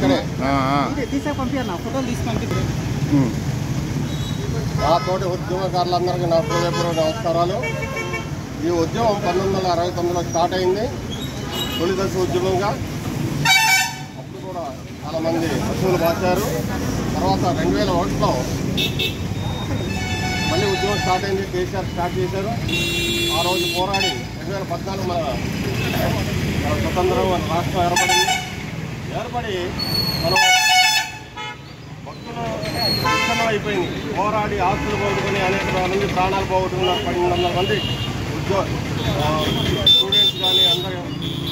ఇక్కడే నా తోటి ఉద్యమకారులందరికీ నా హృదయపూర్వక నమస్కారాలు. ఈ ఉద్యమం 1969లో స్టార్ట్ అయింది, తొలి దశ ఉద్యమంగా. అప్పుడు కూడా చాలామంది పశువులు బాచారు. తర్వాత 2001లో మళ్ళీ ఉద్యమం స్టార్ట్ అయింది, కేసీఆర్ స్టార్ట్ చేశారు. ఆ రోజు పోరాడి 2014 మన స్వతంత్రం మన రాష్ట్రం ఏర్పడి మనం భక్తులు ఉద్యమం అయిపోయింది. పోరాడి ఆస్తులు పోగొట్టుకుని అనేక మంది ప్రాణాలు పోగొట్టుకున్నారు. 1200 మంది స్టూడెంట్స్ కానీ అందరూ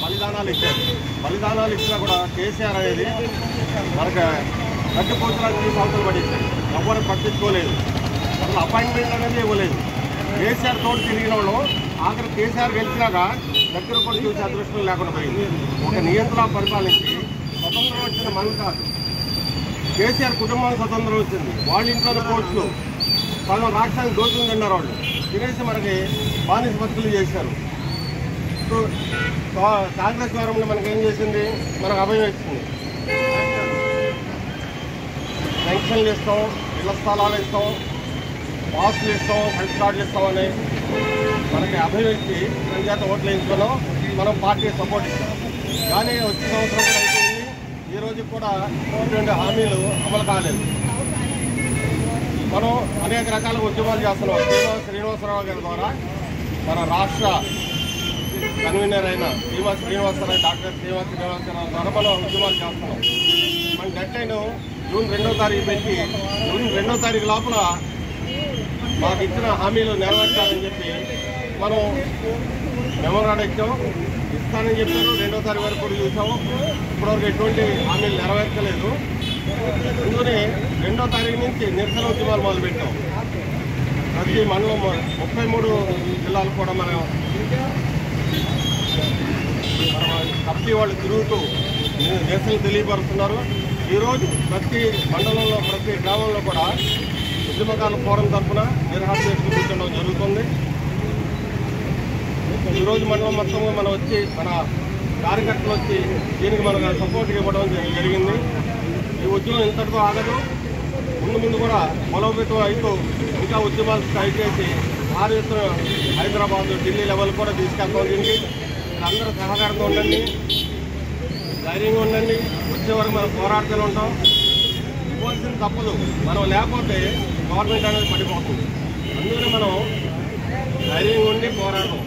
బలిదానాలు ఇచ్చినా కూడా కేసీఆర్ అనేది మనకు గట్టిపోతులకు 3 సంవత్సరాలు పడింది. ఎవరు పట్టించుకోలేదు, అసలు అపాయింట్మెంట్ అనేది ఇవ్వలేదు. కేసీఆర్ తోటి తిరిగిన వాళ్ళు ఆఖరి కేసీఆర్ గెలిచినాక దగ్గర కూడా చూసే అదృష్టం లేకుండా పోయింది. ఒక నియంత్రణ పరిపాలించి స్వతంత్రం వచ్చిన మనం కాదు, కేసీఆర్ కుటుంబానికి స్వతంత్రం వచ్చింది. వాళ్ళ ఇంట్లో కోర్టులు సగం రాష్ట్రానికి దోచుకుని తిన్నారు. వాళ్ళు తినేసి మనకి బానిస బతుకులు చేశారు. కాంగ్రెస్ గవర్నమెంట్ మనకేం చేసింది, మనకు అభయం ఇచ్చింది. పెన్షన్లు ఇస్తాం, ఇళ్ల స్థలాలు ఇస్తాం, పాస్లు ఇస్తాం, హెల్త్ కార్డులు ఇస్తామని మనకి అభయం ఇచ్చి చేత ఓట్లు వేయించుకున్నాం. మనం పార్టీ సపోర్ట్ ఇస్తాం. కానీ వచ్చే సంవత్సరం కూడా అయిపోయింది. ఈ రోజు కూడా ఇటువంటి హామీలు అమలు కాలేదు. మనం అనేక రకాల ఉద్యమాలు చేస్తున్నాం. శ్రీనివాసరావు గారి ద్వారా మన రాష్ట్ర కన్వీనర్ అయిన శ్రీనివాసరావు డాక్టర్ శ్రీనివాసరావు ద్వారా మనం ఉద్యమాలు చేస్తున్నాం. మన డెడ్ లైన్ జూన్ 2వ తారీఖు పెట్టి జూన్ 2వ తారీఖు లోపల మాకు ఇచ్చిన హామీలు నెరవేర్చాలని చెప్పి మనం మెమోరాండం ఇస్తానని చెప్పారు. 2వ తారీఖు వరకు కూడా చూసాము. ఇప్పటివరకు ఎటువంటి హామీలు నెరవేర్చలేదు. అందుకని 2వ తారీఖు నుంచి నిరసన ఉద్యమాలు మొదలుపెట్టాం. ప్రతి మండలం 33 జిల్లాలు కూడా మనం కప్పి వాళ్ళు తిరుగుతూ నిరసనలు తెలియపరుస్తున్నారు. ఈరోజు ప్రతి మండలంలో ప్రతి గ్రామంలో కూడా ఉద్యమకారుల ఫోరం తరఫున నిర్హార కూర్చోవడం జరుగుతుంది. ఈరోజు మండలం మొత్తంగా మనం వచ్చి మన కార్యకర్తలు వచ్చి దీనికి మనకు సపోర్ట్ ఇవ్వడం జరిగింది. ఈ ఉద్యమం ఇంతటితో ఆగదు, ముందు కూడా బలోపేతం అవుతూ ఇంకా ఉద్యమాలు స్ట్రైక్ చేసి భారీ ఎత్తున హైదరాబాద్, ఢిల్లీ లెవెల్ కూడా తీసుకెళ్తాం. దీనికి అందరూ సహకారంగా ఉండండి, ధైర్యంగా ఉండండి. వచ్చే వరకు మనం పోరాడుతూనే ఉంటాం. ఇవ్వాల్సింది తప్పదు. మనం లేకపోతే గవర్నమెంట్ అనేది పడిపోతుంది. అందుకని మనం ధైర్యంగా ఉండి పోరాడడం,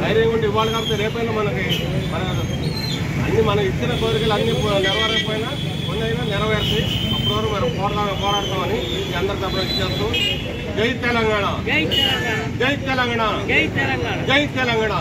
ధైర్యంగా ఉండి ఇవ్వాలి. కాబట్టి రేపైనా మనకి మనం ఇచ్చిన కోరికలు అన్ని నెరవేరకపోయినా కొన్నైనా నెరవేర్చి అప్పటి వరకు మనం పోరాడతామని అందరి తరఫున చేస్తూ జై తెలంగాణ, జై తెలంగాణ, జై తెలంగాణ, జై తెలంగాణ.